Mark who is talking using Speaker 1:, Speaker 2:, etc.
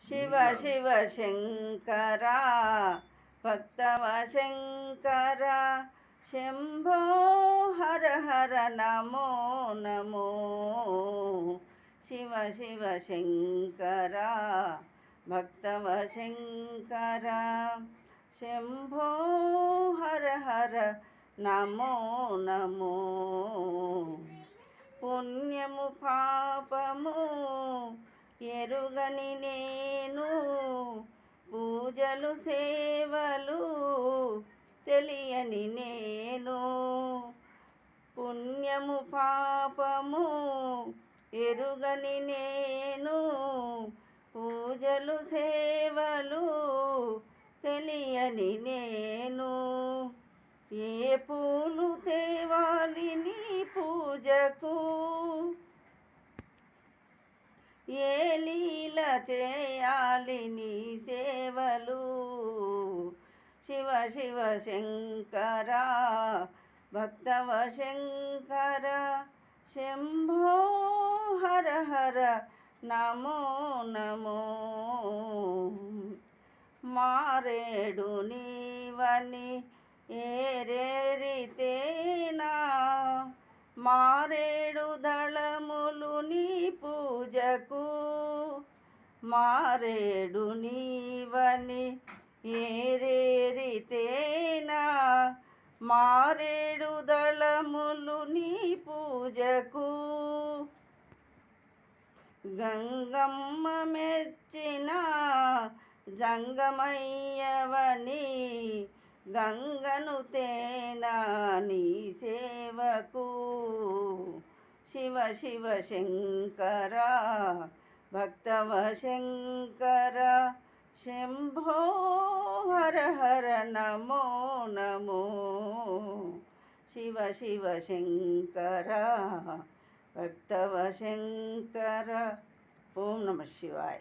Speaker 1: శివ శివ శంకర భక్తవ శంకర శంభో హర హర నమో నమో శివ శివ శంకర భక్తవ శంకర శంభో హర హర నమో నమో పుణ్యము పాపము ఎరుగని నేను పూజలు సేవలు తెలియని నేను పుణ్యము పాపము ఎరుగని నేను పూజలు సేవలు తెలియని నేను ఏ పూలు తేవాలి నీ పూజకు ఏ లీల చేయాలి నీ సేవలు శివ శివ శంకర భక్తవ శంకర శంభో హర హర నమో నమో మారేడు నీవని ఏరేరితేనా మారేడు దళములు నీ పూజకు మారేడు నీవని ఏరేరితేనా మారేడు దళములు నీ పూజకు గంగమ్మ మెచ్చిన జంగమయ్యవని గంగను తేనా నీ సేవకు శివ శివ శంకర భక్తవ శంకర శంభో హర హర నమో నమో శివ శివ శంకర భక్తవ శంకర ఓం నమః శివాయ.